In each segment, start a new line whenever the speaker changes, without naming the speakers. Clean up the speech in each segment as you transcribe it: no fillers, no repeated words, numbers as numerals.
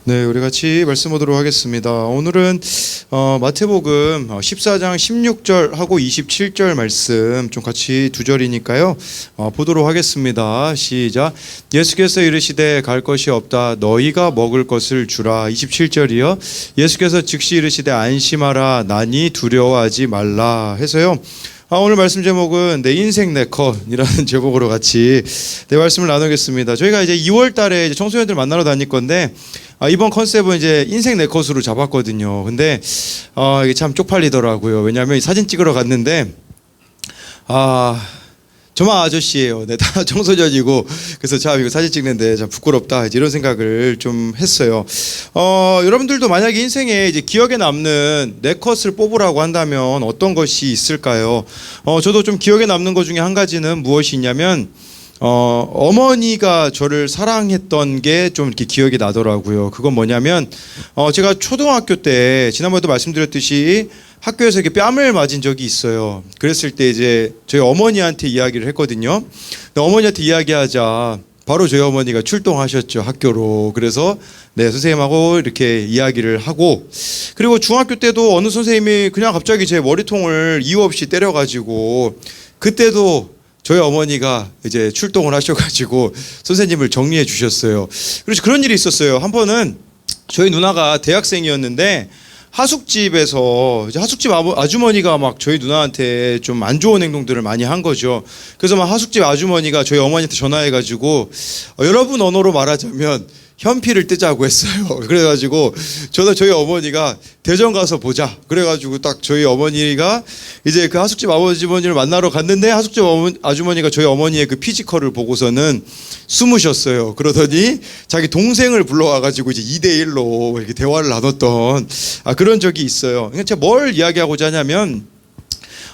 네, 우리 같이 말씀 보도록 하겠습니다. 오늘은 마태복음 14장 16절하고 27절 말씀 좀 같이 두 절이니까요. 보도록 하겠습니다. 시작. 예수께서 이르시되 갈 것이 없다. 너희가 먹을 것을 주라. 27절이요. 예수께서 즉시 이르시되 안심하라. 나니 두려워하지 말라. 해서요. 오늘 말씀 제목은 내 인생 내 컷이라는 제목으로 같이 내 말씀을 나누겠습니다. 저희가 이제 2월 달에 이제 청소년들 만나러 다닐 건데 이번 컨셉은 이제 인생 내 컷으로 잡았거든요. 근데 이게 참 쪽팔리더라고요. 왜냐하면 사진 찍으러 갔는데 저만 아저씨예요. 네, 다 청소년이고 그래서 참 이거 사진 찍는데 참 부끄럽다 이런 생각을 좀 했어요. 여러분들도 만약에 인생에 이제 기억에 남는 내 컷을 뽑으라고 한다면 어떤 것이 있을까요? 저도 좀 기억에 남는 것 중에 한 가지는 무엇이 있냐면 어머니가 저를 사랑했던 게 좀 이렇게 기억이 나더라고요. 그건 뭐냐면 제가 초등학교 때 지난번에도 말씀드렸듯이 학교에서 이렇게 뺨을 맞은 적이 있어요. 그랬을 때 이제 저희 어머니한테 이야기를 했거든요. 근데 어머니한테 이야기하자 바로 저희 어머니가 출동하셨죠, 학교로. 그래서 네, 선생님하고 이렇게 이야기를 하고, 그리고 중학교 때도 어느 선생님이 그냥 갑자기 제 머리통을 이유 없이 때려가지고 그때도 저희 어머니가 이제 출동을 하셔가지고 선생님을 정리해 주셨어요. 그래서 그런 일이 있었어요. 한 번은 저희 누나가 대학생이었는데 하숙집에서 이제 하숙집 아주머니가 막 저희 누나한테 좀 안 좋은 행동들을 많이 한 거죠. 그래서 막 하숙집 아주머니가 저희 어머니한테 전화해가지고 여러분 언어로 말하자면 현피를 뜨자고 했어요. 그래가지고 저희 어머니가 대전 가서 보자. 그래가지고 딱 저희 어머니가 이제 그 하숙집 아주머니를 만나러 갔는데 하숙집 아주머니가 저희 어머니의 그 피지컬을 보고서는 숨으셨어요. 그러더니 자기 동생을 불러와가지고 이제 2대1로 이렇게 대화를 나눴던 그런 적이 있어요. 그러니까 제가 뭘 이야기하고자 하냐면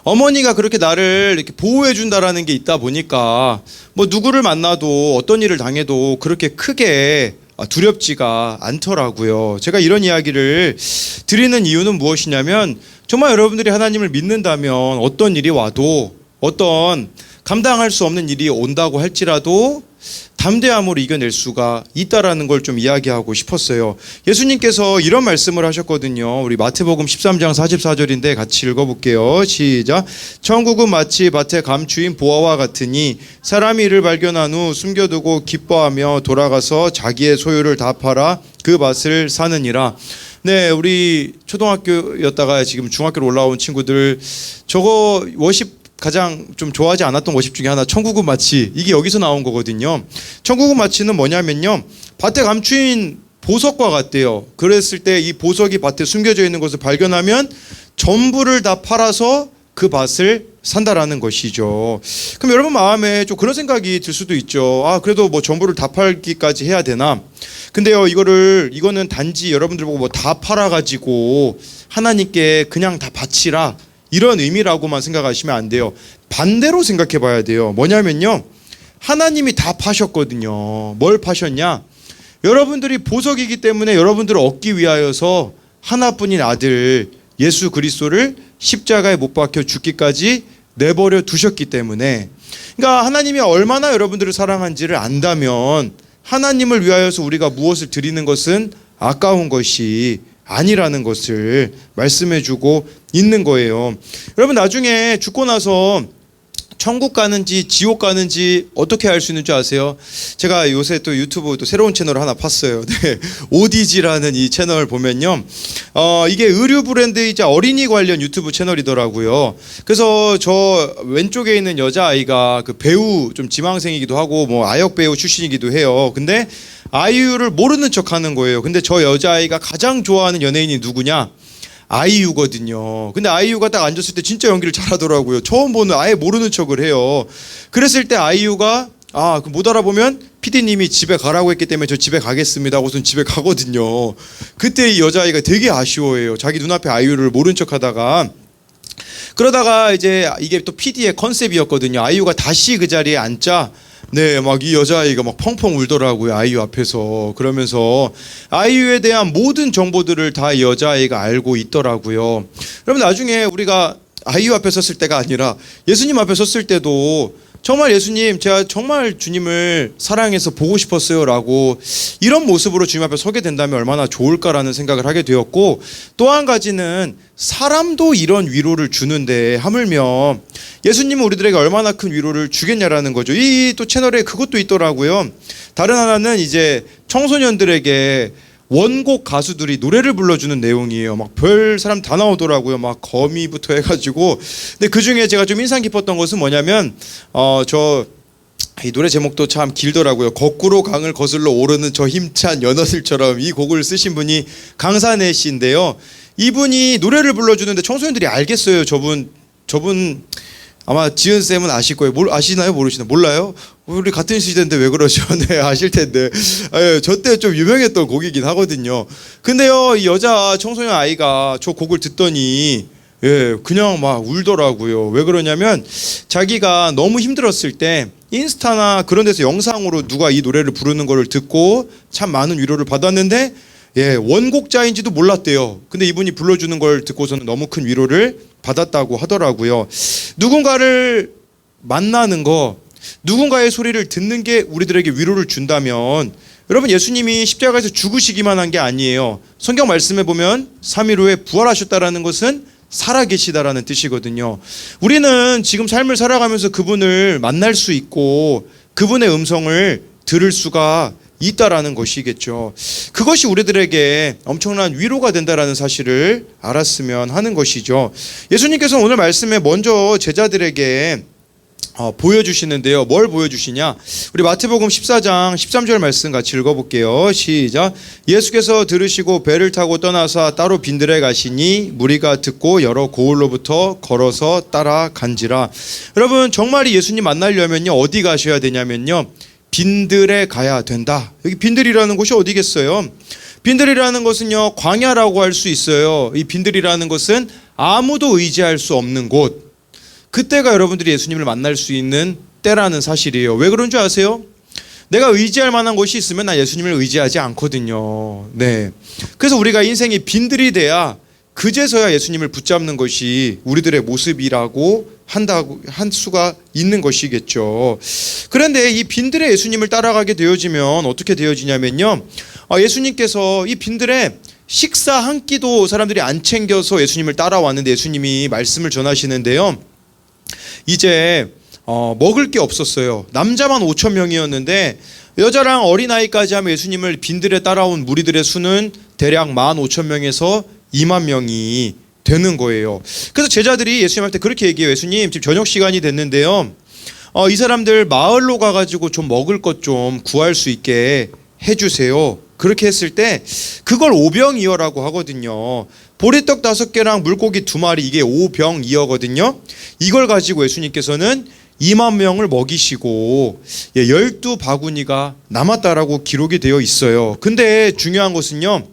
어머니가 그렇게 나를 이렇게 보호해 준다라는 게 있다 보니까 뭐 누구를 만나도 어떤 일을 당해도 그렇게 크게 두렵지가 않더라고요. 제가 이런 이야기를 드리는 이유는 무엇이냐면 정말 여러분들이 하나님을 믿는다면 어떤 일이 와도 어떤 감당할 수 없는 일이 온다고 할지라도 담대함으로 이겨낼 수가 있다라는 걸 좀 이야기하고 싶었어요. 예수님께서 이런 말씀을 하셨거든요. 우리 마태복음 13장 44절인데 같이 읽어볼게요. 시작. 천국은 마치 밭에 감추인 보화와 같으니 사람이 이를 발견한 후 숨겨두고 기뻐하며 돌아가서 자기의 소유를 다 팔아 그 밭을 사느니라. 네, 우리 초등학교였다가 지금 중학교로 올라온 친구들 저거 워십 가장 좀 좋아하지 않았던 워십 중에 하나 천국은 마치, 이게 여기서 나온 거거든요. 천국은 마치는 뭐냐면요, 밭에 감추인 보석과 같대요. 그랬을 때 이 보석이 밭에 숨겨져 있는 것을 발견하면 전부를 다 팔아서 그 밭을 산다라는 것이죠. 그럼 여러분 마음에 좀 그런 생각이 들 수도 있죠. 그래도 뭐 전부를 다 팔기까지 해야 되나? 근데요, 이거는 단지 여러분들 보고 뭐 다 팔아가지고 하나님께 그냥 다 바치라 이런 의미라고만 생각하시면 안 돼요. 반대로 생각해 봐야 돼요. 뭐냐면요, 하나님이 다 파셨거든요. 뭘 파셨냐? 여러분들이 보석이기 때문에 여러분들을 얻기 위하여서 하나뿐인 아들 예수 그리스도를 십자가에 못 박혀 죽기까지 내버려 두셨기 때문에, 그러니까 하나님이 얼마나 여러분들을 사랑한지를 안다면 하나님을 위하여서 우리가 무엇을 드리는 것은 아까운 것이 아니라는 것을 말씀해주고 있는 거예요. 여러분 나중에 죽고 나서 천국 가는지 지옥 가는지 어떻게 알 수 있는 줄 아세요? 제가 요새 또 유튜브 또 새로운 채널을 하나 팠어요. 네, 오디지라는 이 채널 보면요, 이게 의류 브랜드이자 어린이 관련 유튜브 채널이더라고요. 그래서 저 왼쪽에 있는 여자아이가 그 배우 좀 지망생이기도 하고 뭐 아역 배우 출신이기도 해요. 근데 아이유를 모르는 척 하는 거예요. 근데 저 여자아이가 가장 좋아하는 연예인이 누구냐? 아이유거든요. 근데 아이유가 딱 앉았을 때 진짜 연기를 잘하더라고요. 처음 보는, 아예 모르는 척을 해요. 그랬을 때 아이유가 못 알아보면 PD님이 집에 가라고 했기 때문에 저 집에 가겠습니다 하고선 집에 가거든요. 그때 이 여자아이가 되게 아쉬워해요. 자기 눈앞에 아이유를 모른 척 하다가. 그러다가 이제 이게 또 PD의 컨셉이었거든요. 아이유가 다시 그 자리에 앉자 네, 막 이 여자아이가 막 펑펑 울더라고요. 아이유 앞에서. 그러면서 아이유에 대한 모든 정보들을 다 이 여자아이가 알고 있더라고요. 여러분 나중에 우리가 아이유 앞에 섰을 때가 아니라 예수님 앞에 섰을 때도 정말 예수님, 제가 정말 주님을 사랑해서 보고 싶었어요 라고 이런 모습으로 주님 앞에 서게 된다면 얼마나 좋을까라는 생각을 하게 되었고, 또 한 가지는 사람도 이런 위로를 주는데 하물며 예수님은 우리들에게 얼마나 큰 위로를 주겠냐라는 거죠. 이 또 채널에 그것도 있더라고요. 다른 하나는 이제 청소년들에게 원곡 가수들이 노래를 불러주는 내용이에요. 막 별 사람 다 나오더라고요. 막 거미부터 해가지고. 근데 그 중에 제가 좀 인상 깊었던 것은 뭐냐면, 이 노래 제목도 참 길더라고요. 거꾸로 강을 거슬러 오르는 저 힘찬 연어들처럼, 이 곡을 쓰신 분이 강산혜 씨인데요. 이분이 노래를 불러주는데 청소년들이 알겠어요. 저분 아마 지은 쌤은 아실 거예요. 아시나요? 모르시나요? 몰라요? 우리 같은 시대인데 왜 그러죠? 네, 아실 텐데. 저 때 좀 유명했던 곡이긴 하거든요. 근데요, 이 여자 청소년 아이가 저 곡을 듣더니 그냥 막 울더라고요. 왜 그러냐면 자기가 너무 힘들었을 때 인스타나 그런 데서 영상으로 누가 이 노래를 부르는 거를 듣고 참 많은 위로를 받았는데 원곡자인지도 몰랐대요. 근데 이분이 불러주는 걸 듣고서는 너무 큰 위로를 받았다고 하더라고요. 누군가를 만나는 거, 누군가의 소리를 듣는 게 우리들에게 위로를 준다면, 여러분, 예수님이 십자가에서 죽으시기만 한 게 아니에요. 성경 말씀에 보면 3일 후에 부활하셨다라는 것은 살아계시다라는 뜻이거든요. 우리는 지금 삶을 살아가면서 그분을 만날 수 있고 그분의 음성을 들을 수가 있다라는 것이겠죠. 그것이 우리들에게 엄청난 위로가 된다라는 사실을 알았으면 하는 것이죠. 예수님께서 오늘 말씀에 먼저 제자들에게 보여주시는데요. 뭘 보여주시냐? 우리 마태복음 14장 13절 말씀 같이 읽어볼게요. 시작. 예수께서 들으시고 배를 타고 떠나서 따로 빈들에 가시니 무리가 듣고 여러 고을로부터 걸어서 따라간지라. 여러분, 정말 예수님 만나려면요, 어디 가셔야 되냐면요, 빈들에 가야 된다. 여기 빈들이라는 곳이 어디겠어요? 빈들이라는 것은요, 광야라고 할 수 있어요. 이 빈들이라는 것은 아무도 의지할 수 없는 곳. 그때가 여러분들이 예수님을 만날 수 있는 때라는 사실이에요. 왜 그런 줄 아세요? 내가 의지할 만한 곳이 있으면 나 예수님을 의지하지 않거든요. 네. 그래서 우리가 인생이 빈들이 돼야 그제서야 예수님을 붙잡는 것이 우리들의 모습이라고 한 수가 있는 것이겠죠. 그런데 이 빈들에 예수님을 따라가게 되어지면 어떻게 되어지냐면요, 예수님께서 이 빈들에 식사 한 끼도 사람들이 안 챙겨서 예수님을 따라왔는데 예수님이 말씀을 전하시는데요, 이제 먹을 게 없었어요. 남자만 5천 명이었는데 여자랑 어린아이까지 하면 예수님을 빈들에 따라온 무리들의 수는 대략 15,000명에서 2만 명이 되는 거예요. 그래서 제자들이 예수님한테 그렇게 얘기해요. 예수님, 지금 저녁 시간이 됐는데요, 이 사람들 마을로 가가지고 좀 먹을 것 좀 구할 수 있게 해주세요. 그렇게 했을 때 그걸 오병이어라고 하거든요. 보리떡 5개랑 물고기 2마리, 이게 오병이어거든요. 이걸 가지고 예수님께서는 2만 명을 먹이시고 12바구니가 남았다라고 기록이 되어 있어요. 근데 중요한 것은요,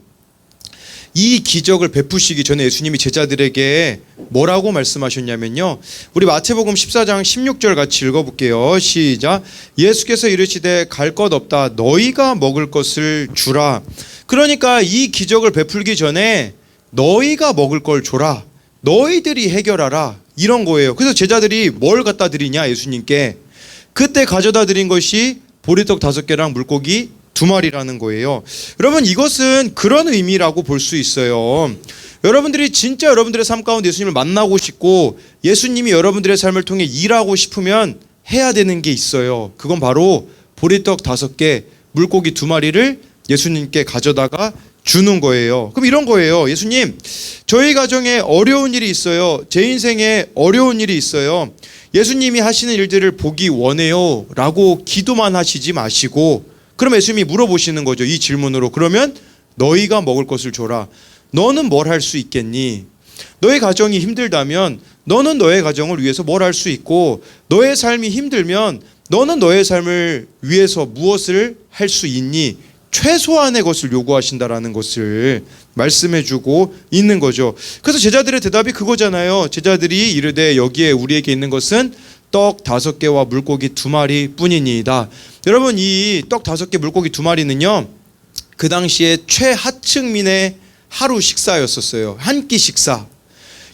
이 기적을 베푸시기 전에 예수님이 제자들에게 뭐라고 말씀하셨냐면요, 우리 마태복음 14장 16절 같이 읽어볼게요. 시작. 예수께서 이르시되 갈 것 없다, 너희가 먹을 것을 주라. 그러니까 이 기적을 베풀기 전에 너희가 먹을 걸 줘라, 너희들이 해결하라, 이런 거예요. 그래서 제자들이 뭘 갖다 드리냐 예수님께? 그때 가져다 드린 것이 보리떡 5개랑 물고기 2마리라는 거예요. 여러분, 이것은 그런 의미라고 볼 수 있어요. 여러분들이 진짜 여러분들의 삶 가운데 예수님을 만나고 싶고 예수님이 여러분들의 삶을 통해 일하고 싶으면 해야 되는 게 있어요. 그건 바로 보리떡 5개, 물고기 2마리를 예수님께 가져다가 주는 거예요. 그럼 이런 거예요. 예수님, 저희 가정에 어려운 일이 있어요. 제 인생에 어려운 일이 있어요. 예수님이 하시는 일들을 보기 원해요 라고 기도만 하시지 마시고, 그럼 예수님이 물어보시는 거죠. 이 질문으로. 그러면 너희가 먹을 것을 줘라. 너는 뭘 할 수 있겠니? 너의 가정이 힘들다면 너는 너의 가정을 위해서 뭘 할 수 있고, 너의 삶이 힘들면 너는 너의 삶을 위해서 무엇을 할 수 있니? 최소한의 것을 요구하신다라는 것을 말씀해주고 있는 거죠. 그래서 제자들의 대답이 그거잖아요. 제자들이 이르되 여기에 우리에게 있는 것은 떡 5개와 물고기 2마리 뿐이니이다. 여러분, 이 떡 5개, 물고기 2마리는요, 그 당시에 최하층민의 하루 식사였었어요. 한 끼 식사.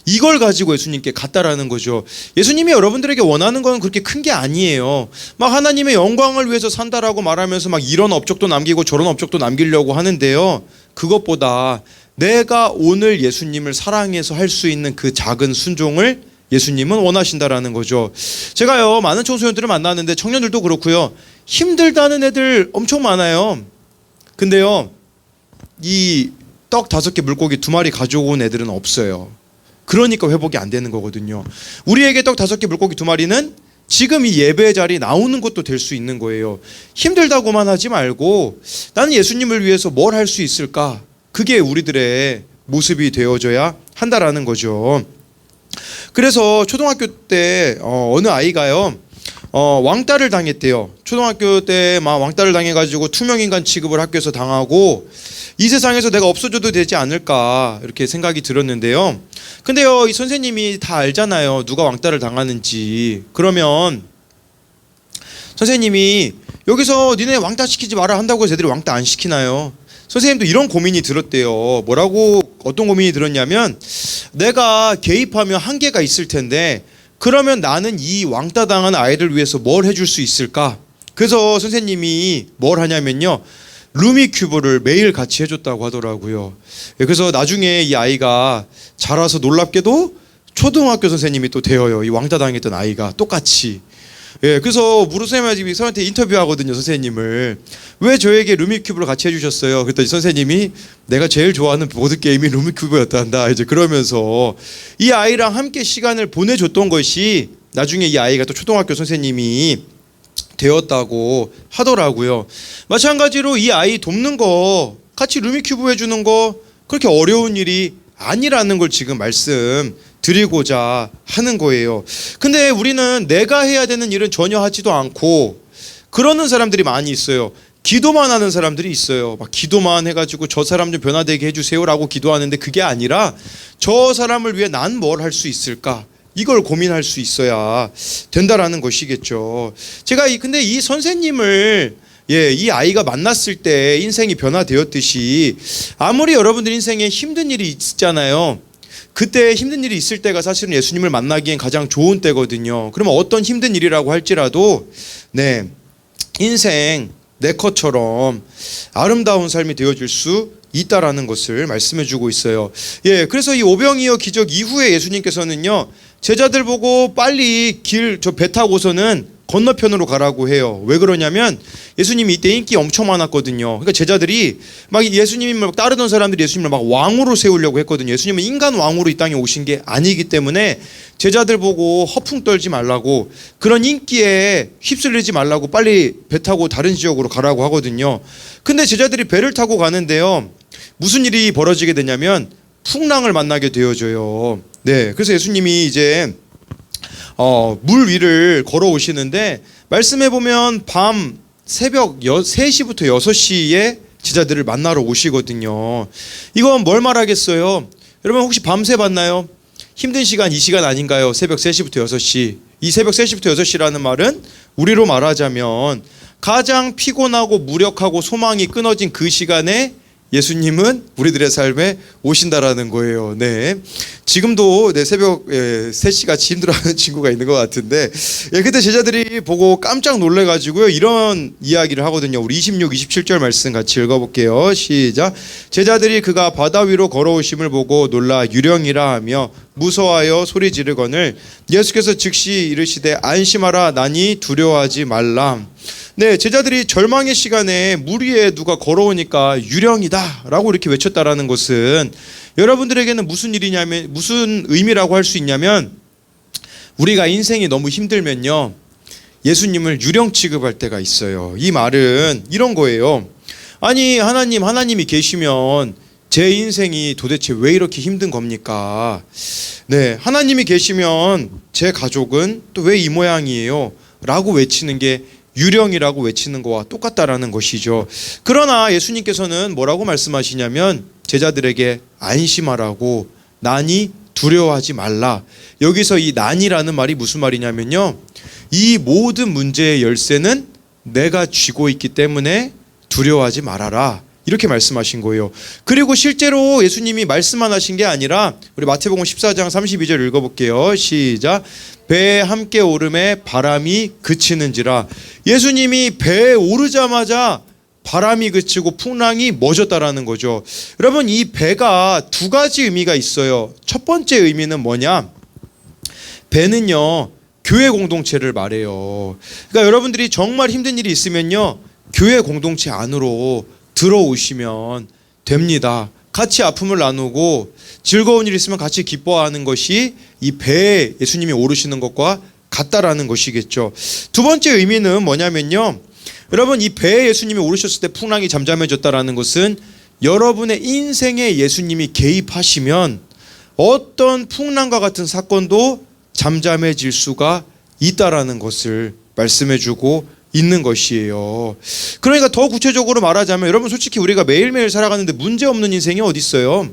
이걸 가지고 예수님께 갔다라는 거죠. 예수님이 여러분들에게 원하는 건 그렇게 큰 게 아니에요. 막 하나님의 영광을 위해서 산다라고 말하면서 막 이런 업적도 남기고 저런 업적도 남기려고 하는데요. 그것보다 내가 오늘 예수님을 사랑해서 할 수 있는 그 작은 순종을 예수님은 원하신다라는 거죠. 제가요, 많은 청소년들을 만나는데 청년들도 그렇고요. 힘들다는 애들 엄청 많아요. 근데요, 이 떡 5개 물고기 2마리 가져온 애들은 없어요. 그러니까 회복이 안 되는 거거든요. 우리에게 떡 5개 물고기 2마리는 지금 이 예배 자리에 나오는 것도 될 수 있는 거예요. 힘들다고만 하지 말고 나는 예수님을 위해서 뭘 할 수 있을까? 그게 우리들의 모습이 되어져야 한다라는 거죠. 그래서 초등학교 때 어느 아이가요, 왕따를 당했대요. 초등학교 때 막 왕따를 당해가지고 투명인간 취급을 학교에서 당하고 이 세상에서 내가 없어져도 되지 않을까 이렇게 생각이 들었는데요. 근데요, 이 선생님이 다 알잖아요. 누가 왕따를 당하는지. 그러면 선생님이 여기서 니네 왕따 시키지 마라 한다고 해서 애들이 왕따 안 시키나요? 선생님도 이런 고민이 들었대요. 뭐라고, 어떤 고민이 들었냐면, 내가 개입하면 한계가 있을 텐데 그러면 나는 이 왕따 당한 아이를 위해서 뭘 해줄 수 있을까? 그래서 선생님이 뭘 하냐면요, 루미큐브를 매일 같이 해줬다고 하더라고요. 그래서 나중에 이 아이가 자라서 놀랍게도 초등학교 선생님이 또 되어요. 이 왕따 당했던 아이가 똑같이. 그래서 선생님이 저한테 인터뷰하거든요. 선생님을 왜 저에게 루미큐브를 같이 해주셨어요? 그랬더니 선생님이 내가 제일 좋아하는 보드게임이 루미큐브였단다 이제 그러면서 이 아이랑 함께 시간을 보내줬던 것이 나중에 이 아이가 또 초등학교 선생님이 되었다고 하더라고요. 마찬가지로 이 아이 돕는 거, 같이 루미큐브 해주는 거 그렇게 어려운 일이 아니라는 걸 지금 말씀드리고자 하는 거예요. 근데 우리는 내가 해야 되는 일은 전혀 하지도 않고 그러는 사람들이 많이 있어요. 기도만 하는 사람들이 있어요. 막 기도만 해가지고 저 사람 좀 변화되게 해주세요라고 기도하는데 그게 아니라 저 사람을 위해 난 뭘 할 수 있을까? 이걸 고민할 수 있어야 된다라는 것이겠죠. 제가 근데 이 선생님을 이 아이가 만났을 때 인생이 변화되었듯이 아무리 여러분들 인생에 힘든 일이 있잖아요. 그때 힘든 일이 있을 때가 사실은 예수님을 만나기엔 가장 좋은 때거든요. 그러면 어떤 힘든 일이라고 할지라도 인생 내 것처럼 아름다운 삶이 되어질 수 있다라는 것을 말씀해주고 있어요. 그래서 이 오병이어 기적 이후에 예수님께서는요, 제자들 보고 빨리 배 타고서는 건너편으로 가라고 해요. 왜 그러냐면 예수님이 이때 인기 엄청 많았거든요. 그러니까 제자들이 막 예수님을 막 따르던 사람들이 예수님을 막 왕으로 세우려고 했거든요. 예수님은 인간 왕으로 이 땅에 오신 게 아니기 때문에 제자들 보고 허풍 떨지 말라고, 그런 인기에 휩쓸리지 말라고 빨리 배 타고 다른 지역으로 가라고 하거든요. 근데 제자들이 배를 타고 가는데요, 무슨 일이 벌어지게 되냐면 풍랑을 만나게 되어져요. 그래서 예수님이 이제 물 위를 걸어오시는데 말씀해 보면 밤 새벽 3시부터 6시에 제자들을 만나러 오시거든요. 이건 뭘 말하겠어요? 여러분 혹시 밤새 봤나요? 힘든 시간 이 시간 아닌가요? 새벽 3시부터 6시. 이 새벽 3시부터 6시라는 말은 우리로 말하자면 가장 피곤하고 무력하고 소망이 끊어진 그 시간에 예수님은 우리들의 삶에 오신다라는 거예요. 지금도 새벽 3시 같이 힘들어하는 친구가 있는 것 같은데, 그때 제자들이 보고 깜짝 놀래가지고요, 이런 이야기를 하거든요. 우리 26, 27절 말씀 같이 읽어볼게요. 시작. 제자들이 그가 바다 위로 걸어오심을 보고 놀라 유령이라 하며 무서워하여 소리 지르거늘 예수께서 즉시 이르시되 안심하라, 나니 두려워하지 말라. 제자들이 절망의 시간에 물 위에 누가 걸어오니까 유령이다 라고 이렇게 외쳤다라는 것은 여러분들에게는 무슨 일이냐면, 무슨 의미라고 할 수 있냐면, 우리가 인생이 너무 힘들면요, 예수님을 유령 취급할 때가 있어요. 이 말은 이런 거예요. 아니 하나님이 계시면 제 인생이 도대체 왜 이렇게 힘든 겁니까? 하나님이 계시면 제 가족은 또 왜 이 모양이에요? 라고 외치는 게 유령이라고 외치는 거와 똑같다라는 것이죠. 그러나 예수님께서는 뭐라고 말씀하시냐면 제자들에게 안심하라고, 난이 두려워하지 말라. 여기서 이 난이라는 말이 무슨 말이냐면요, 이 모든 문제의 열쇠는 내가 쥐고 있기 때문에 두려워하지 말아라, 이렇게 말씀하신 거예요. 그리고 실제로 예수님이 말씀만 하신 게 아니라 우리 마태복음 14장 32절 읽어볼게요. 시작. 배에 함께 오름에 바람이 그치는지라. 예수님이 배에 오르자마자 바람이 그치고 풍랑이 멎었다라는 거죠. 여러분, 이 배가 두 가지 의미가 있어요. 첫 번째 의미는 뭐냐? 배는요, 교회 공동체를 말해요. 그러니까 여러분들이 정말 힘든 일이 있으면요, 교회 공동체 안으로 들어오시면 됩니다. 같이 아픔을 나누고 즐거운 일 있으면 같이 기뻐하는 것이 이 배에 예수님이 오르시는 것과 같다라는 것이겠죠. 두 번째 의미는 뭐냐면요, 여러분, 이 배에 예수님이 오르셨을 때 풍랑이 잠잠해졌다라는 것은 여러분의 인생에 예수님이 개입하시면 어떤 풍랑과 같은 사건도 잠잠해질 수가 있다라는 것을 말씀해주고 있는 것이에요. 그러니까 더 구체적으로 말하자면, 여러분, 솔직히 우리가 매일매일 살아가는데 문제없는 인생이 어디 있어요?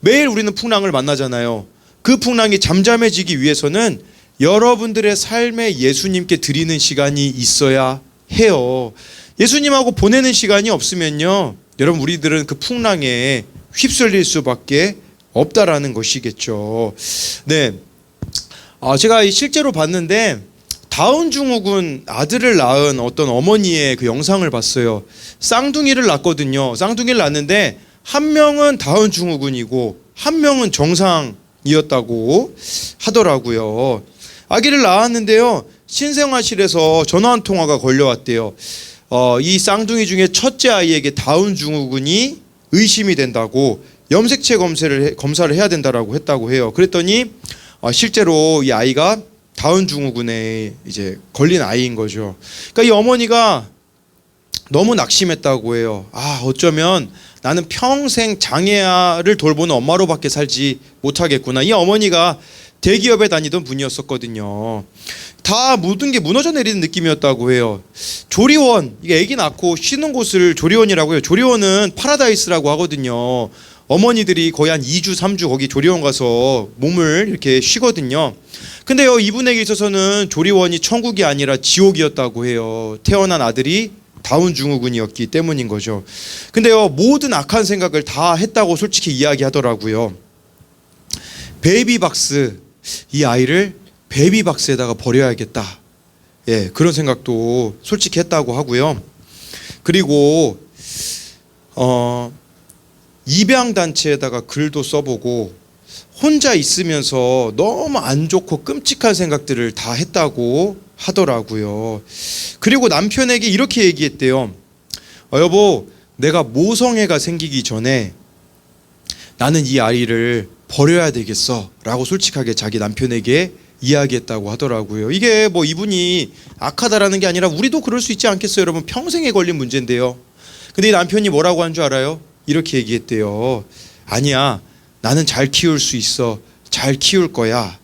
매일 우리는 풍랑을 만나잖아요. 그 풍랑이 잠잠해지기 위해서는 여러분들의 삶에 예수님께 드리는 시간이 있어야 해요. 예수님하고 보내는 시간이 없으면요, 여러분, 우리들은 그 풍랑에 휩쓸릴 수밖에 없다라는 것이겠죠. 네, 제가 실제로 봤는데 다운 증후군 아들을 낳은 어떤 어머니의 그 영상을 봤어요. 쌍둥이를 낳거든요. 쌍둥이를 낳는데 한 명은 다운 증후군이고 한 명은 정상이었다고 하더라고요. 아기를 낳았는데요, 신생아실에서 전화 한 통화가 걸려왔대요. 이 쌍둥이 중에 첫째 아이에게 다운 증후군이 의심이 된다고 염색체 검사를 해야 된다라고 했다고 해요. 그랬더니 실제로 이 아이가 다운 증후군에 이제 걸린 아이인 거죠. 그러니까 이 어머니가 너무 낙심했다고 해요. 어쩌면 나는 평생 장애아를 돌보는 엄마로밖에 살지 못하겠구나. 이 어머니가 대기업에 다니던 분이었었거든요. 다 모든 게 무너져 내리는 느낌이었다고 해요. 조리원, 이게 아기 낳고 쉬는 곳을 조리원이라고 해요. 조리원은 파라다이스라고 하거든요. 어머니들이 거의 한 2주, 3주 거기 조리원 가서 몸을 이렇게 쉬거든요. 근데요, 이분에게 있어서는 조리원이 천국이 아니라 지옥이었다고 해요. 태어난 아들이 다운 증후군이었기 때문인 거죠. 근데요, 모든 악한 생각을 다 했다고 솔직히 이야기하더라고요. 베이비박스, 이 아이를 베이비박스에다가 버려야겠다. 그런 생각도 솔직히 했다고 하고요. 그리고 입양단체에다가 글도 써보고 혼자 있으면서 너무 안 좋고 끔찍한 생각들을 다 했다고 하더라고요. 그리고 남편에게 이렇게 얘기했대요. 여보, 내가 모성애가 생기기 전에 나는 이 아이를 버려야 되겠어 라고 솔직하게 자기 남편에게 이야기했다고 하더라고요. 이게 뭐 이분이 악하다라는 게 아니라 우리도 그럴 수 있지 않겠어요? 여러분, 평생에 걸린 문제인데요. 근데 이 남편이 뭐라고 한 줄 알아요? 이렇게 얘기했대요. 아니야, 나는 잘 키울 수 있어. 잘 키울 거야.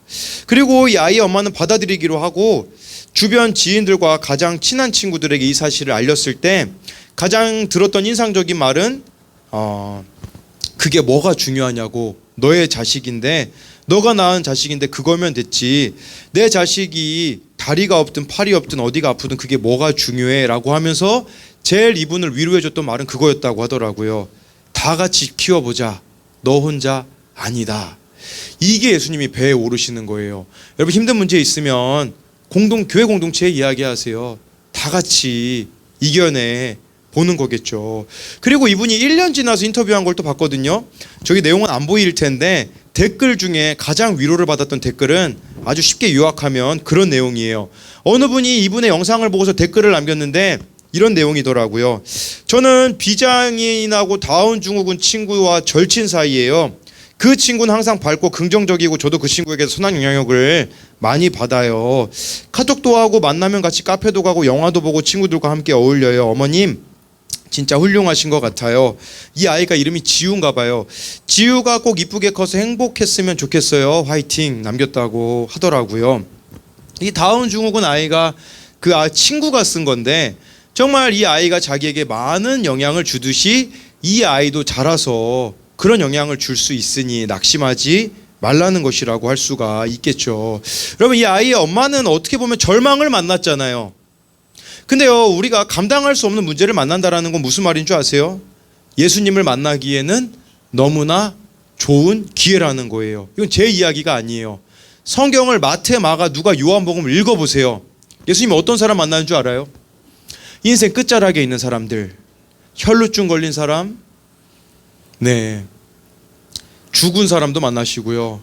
그리고 이 아이의 엄마는 받아들이기로 하고 주변 지인들과 가장 친한 친구들에게 이 사실을 알렸을 때 가장 들었던 인상적인 말은 그게 뭐가 중요하냐고. 너의 자식인데, 너가 낳은 자식인데 그거면 됐지. 내 자식이 다리가 없든 팔이 없든 어디가 아프든 그게 뭐가 중요해 라고 하면서 제일 이분을 위로해줬던 말은 그거였다고 하더라고요. 다 같이 키워보자. 너 혼자 아니다. 이게 예수님이 배에 오르시는 거예요. 여러분, 힘든 문제 있으면 교회 공동체에 이야기하세요. 다 같이 이겨내 보는 거겠죠. 그리고 이분이 1년 지나서 인터뷰한 걸 또 봤거든요. 저기 내용은 안 보일 텐데 댓글 중에 가장 위로를 받았던 댓글은 아주 쉽게 요약하면 그런 내용이에요. 어느 분이 이분의 영상을 보고서 댓글을 남겼는데 이런 내용이더라고요. 저는 비장애인하고 다운 증후군 친구와 절친 사이예요. 그 친구는 항상 밝고 긍정적이고 저도 그 친구에게서 선한 영향력을 많이 받아요. 카톡도 하고 만나면 같이 카페도 가고 영화도 보고 친구들과 함께 어울려요. 어머님 진짜 훌륭하신 것 같아요. 이 아이가 이름이 지우인가 봐요. 지우가 꼭 이쁘게 커서 행복했으면 좋겠어요. 화이팅 남겼다고 하더라고요. 이 다운 증후군 아이가 그 친구가 쓴 건데 정말 이 아이가 자기에게 많은 영향을 주듯이 이 아이도 자라서 그런 영향을 줄 수 있으니 낙심하지 말라는 것이라고 할 수가 있겠죠. 여러분, 이 아이의 엄마는 어떻게 보면 절망을 만났잖아요. 근데요, 우리가 감당할 수 없는 문제를 만난다라는 건 무슨 말인 줄 아세요? 예수님을 만나기에는 너무나 좋은 기회라는 거예요. 이건 제 이야기가 아니에요. 성경을 마태, 마가, 누가, 요한복음을 읽어보세요. 예수님이 어떤 사람 만나는 줄 알아요? 인생 끝자락에 있는 사람들, 혈루증 걸린 사람, 네, 죽은 사람도 만나시고요.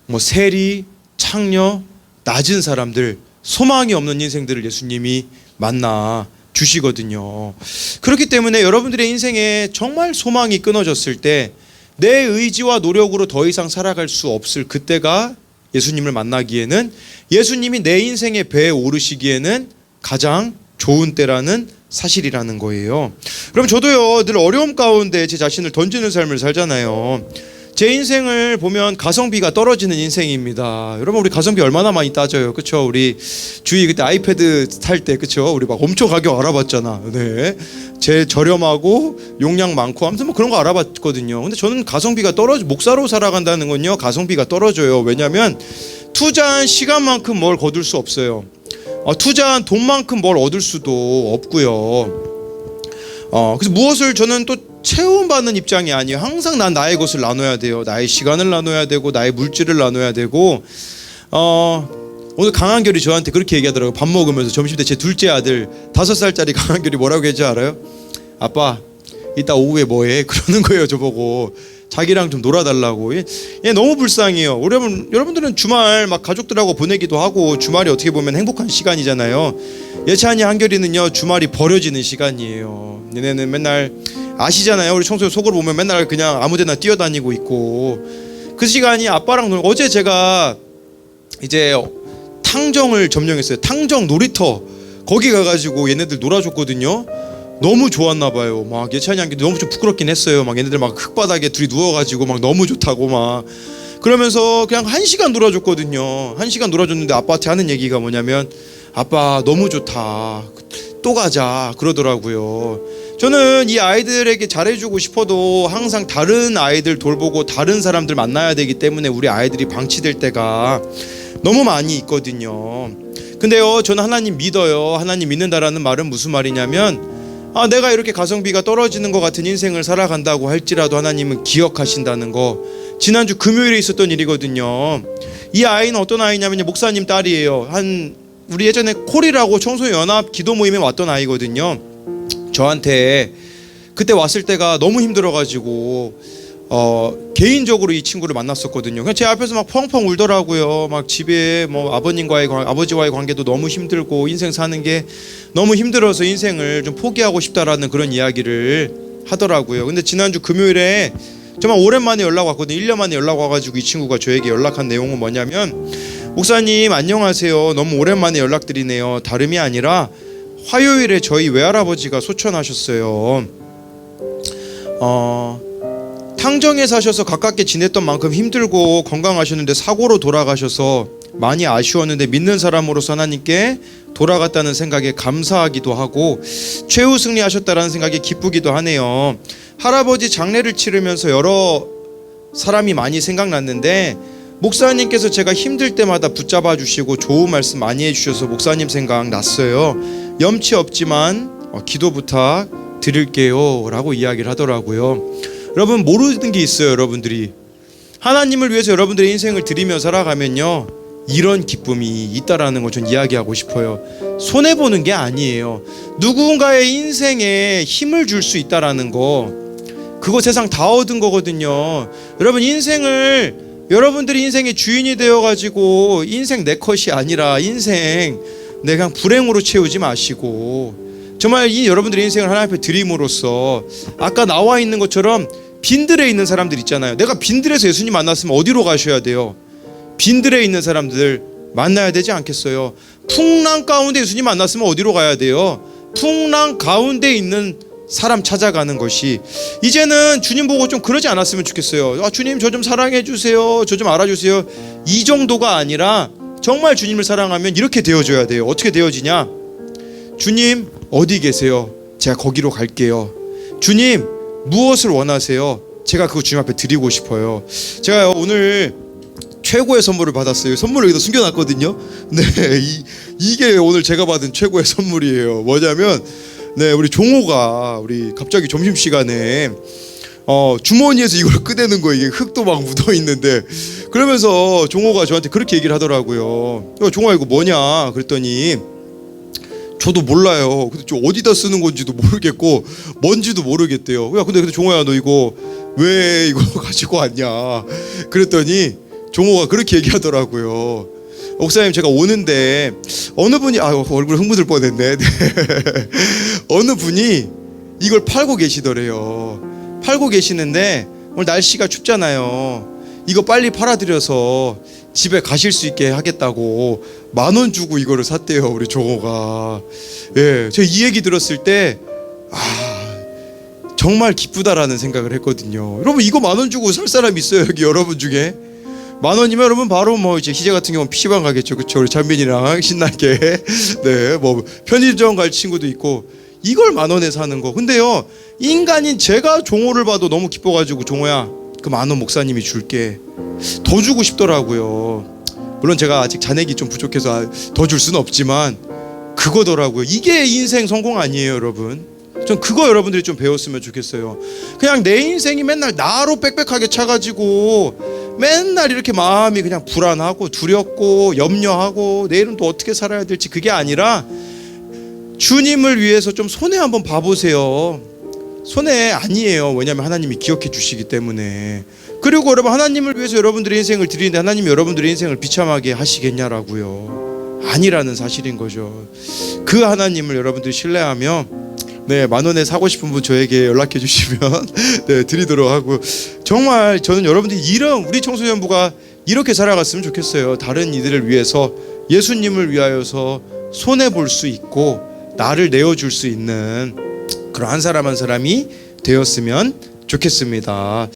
뭐 세리, 창녀, 낮은 사람들, 소망이 없는 인생들을 예수님이 만나 주시거든요. 그렇기 때문에 여러분들의 인생에 정말 소망이 끊어졌을 때 내 의지와 노력으로 더 이상 살아갈 수 없을 그때가 예수님을 만나기에는, 예수님이 내 인생의 배에 오르시기에는 가장 좋은 때라는 사실이라는 거예요. 그럼 저도요, 늘 어려움 가운데 제 자신을 던지는 삶을 살잖아요. 제 인생을 보면 가성비가 떨어지는 인생입니다. 여러분, 우리 가성비 얼마나 많이 따져요, 그렇죠? 우리 주위 그때 아이패드 살 때, 그렇죠? 우리 막 엄청 가격 알아봤잖아. 네, 제 저렴하고 용량 많고 아무튼 뭐 그런 거 알아봤거든요. 근데 저는 가성비가 목사로 살아간다는 건요, 가성비가 떨어져요. 왜냐하면 투자한 시간만큼 뭘 거둘 수 없어요. 투자한 돈만큼 뭘 얻을 수도 없고요. 그래서 무엇을 저는 또 채움받는 입장이 아니에요. 항상 난 나의 것을 나눠야 돼요. 나의 시간을 나눠야 되고 나의 물질을 나눠야 되고. 오늘 강한결이 저한테 그렇게 얘기하더라고요. 밥 먹으면서 점심때 제 둘째 아들 5살짜리 강한결이 뭐라고 했지 알아요? 아빠 이따 오후에 뭐해? 그러는 거예요, 저보고. 자기랑 좀 놀아달라고. 얘 너무 불쌍해요. 여러분들은 주말 막 가족들하고 보내기도 하고 주말이 어떻게 보면 행복한 시간이잖아요. 예찬이 한결이는요, 주말이 버려지는 시간이에요. 얘네는 맨날 아시잖아요. 우리 청소년 속으로 보면 맨날 그냥 아무데나 뛰어다니고 있고. 그 시간이 아빠랑 어제 제가 이제 탕정을 점령했어요. 탕정 놀이터 거기 가가지고 얘네들 놀아줬거든요. 너무 좋았나 봐요. 막 예찬이 한게 너무 좀 부끄럽긴 했어요. 막 얘네들 막 흙바닥에 둘이 누워가지고 막 너무 좋다고 막 그러면서 그냥 1시간 놀아줬거든요. 1시간 놀아줬는데 아빠한테 하는 얘기가 뭐냐면, 아빠 너무 좋다, 또 가자 그러더라고요. 저는 이 아이들에게 잘해주고 싶어도 항상 다른 아이들 돌보고 다른 사람들 만나야 되기 때문에 우리 아이들이 방치될 때가 너무 많이 있거든요. 근데요, 저는 하나님 믿어요. 하나님 믿는다라는 말은 무슨 말이냐면, 내가 이렇게 가성비가 떨어지는 것 같은 인생을 살아간다고 할지라도 하나님은 기억하신다는 거. 지난주 금요일에 있었던 일이거든요. 이 아이는 어떤 아이냐면 목사님 딸이에요. 우리 예전에 콜이라고 청소년연합 기도 모임에 왔던 아이거든요. 저한테 그때 왔을 때가 너무 힘들어가지고 개인적으로 이 친구를 만났었거든요. 그냥 제 앞에서 막 펑펑 울더라고요. 막 집에 뭐 아버지와의 관계도 너무 힘들고 인생 사는 게 너무 힘들어서 인생을 좀 포기하고 싶다라는 그런 이야기를 하더라고요. 근데 지난주 금요일에 정말 오랜만에 연락 왔거든요. 1년 만에 연락 와가지고 이 친구가 저에게 연락한 내용은 뭐냐면, 목사님 안녕하세요. 너무 오랜만에 연락드리네요. 다름이 아니라 화요일에 저희 외할아버지가 소천하셨어요. 탕정에 사셔서 가깝게 지냈던 만큼 힘들고 건강하셨는데 사고로 돌아가셔서 많이 아쉬웠는데 믿는 사람으로서 하나님께 돌아갔다는 생각에 감사하기도 하고 최후 승리하셨다라는 생각에 기쁘기도 하네요. 할아버지 장례를 치르면서 여러 사람이 많이 생각났는데 목사님께서 제가 힘들 때마다 붙잡아 주시고 좋은 말씀 많이 해주셔서 목사님 생각났어요. 염치 없지만 기도 부탁 드릴게요 라고 이야기를 하더라고요. 여러분, 모르는 게 있어요. 여러분들이 하나님을 위해서 여러분들의 인생을 드리며 살아가면요, 이런 기쁨이 있다라는 걸 전 이야기하고 싶어요. 손해보는 게 아니에요. 누군가의 인생에 힘을 줄 수 있다라는 거, 그거 세상 다 얻은 거거든요. 여러분, 여러분들이 인생의 주인이 되어가지고 인생 내 컷이 아니라 인생 내가 불행으로 채우지 마시고, 정말 여러분들의 인생을 하나님 앞에 드림으로써 아까 나와 있는 것처럼 빈들에 있는 사람들 있잖아요. 내가 빈들에서 예수님 만났으면 어디로 가셔야 돼요? 빈들에 있는 사람들 만나야 되지 않겠어요? 풍랑 가운데 예수님 만났으면 어디로 가야 돼요? 풍랑 가운데 있는 사람 찾아가는 것이, 이제는 주님 보고 좀 그러지 않았으면 좋겠어요. 주님 저 좀 사랑해 주세요, 저 좀 알아주세요, 이 정도가 아니라 정말 주님을 사랑하면 이렇게 되어줘야 돼요. 어떻게 되어지냐? 주님 어디 계세요? 제가 거기로 갈게요. 주님 무엇을 원하세요? 제가 그거 주님 앞에 드리고 싶어요. 제가 오늘 최고의 선물을 받았어요. 선물을 여기다 숨겨놨거든요. 네, 이게 오늘 제가 받은 최고의 선물이에요. 뭐냐면 네, 우리 종호가 우리 갑자기 점심 시간에 주머니에서 이걸 꺼내는 거예요. 이게 흙도 막 묻어 있는데, 그러면서 종호가 저한테 그렇게 얘기를 하더라고요. 야, 종호야 이거 뭐냐? 그랬더니 저도 몰라요. 근데 저 어디다 쓰는 건지도 모르겠고 뭔지도 모르겠대요. 야, 근데 종호야 너 이거 왜 이거 가지고 왔냐? 그랬더니 종호가 그렇게 얘기하더라고요. 목사님 제가 오는데 어느 분이 얼굴 흥분을 뻔했네. 네. 어느 분이 이걸 팔고 계시더래요. 팔고 계시는데 오늘 날씨가 춥잖아요. 이거 빨리 팔아드려서 집에 가실 수 있게 하겠다고 10,000원 주고 이거를 샀대요, 우리 종호가. 예, 제가 이 얘기 들었을 때 정말 기쁘다라는 생각을 했거든요. 여러분 이거 10,000원 주고 살 사람 있어요, 여기 여러분 중에? 10,000원이면 여러분 바로 뭐 이제 희재 같은 경우는 PC방 가겠죠, 그렇죠? 우리 잔빈이랑 신나게 네, 뭐 편의점 갈 친구도 있고 이걸 10,000원에 사는 거. 근데요, 인간인 제가 종호를 봐도 너무 기뻐가지고 종호야 그 10,000원 목사님이 줄게. 더 주고 싶더라고요. 물론 제가 아직 잔액이 좀 부족해서 더 줄 수는 없지만 그거더라고요. 이게 인생 성공 아니에요, 여러분? 전 그거 여러분들이 좀 배웠으면 좋겠어요. 그냥 내 인생이 맨날 나로 빽빽하게 차가지고 맨날 이렇게 마음이 그냥 불안하고 두렵고 염려하고 내일은 또 어떻게 살아야 될지, 그게 아니라 주님을 위해서 좀 손해 한번 봐보세요. 손해 아니에요. 왜냐하면 하나님이 기억해 주시기 때문에. 그리고 여러분, 하나님을 위해서 여러분들의 인생을 드리는데 하나님이 여러분들의 인생을 비참하게 하시겠냐라고요. 아니라는 사실인 거죠. 그 하나님을 여러분들이 신뢰하며 네, 10,000원에 사고 싶은 분 저에게 연락해 주시면 네, 드리도록 하고, 정말 저는 여러분들이 이런 우리 청소년부가 이렇게 살아갔으면 좋겠어요. 다른 이들을 위해서, 예수님을 위하여서 손해 볼 수 있고 나를 내어줄 수 있는 그런 한 사람 한 사람이 되었으면 좋겠습니다.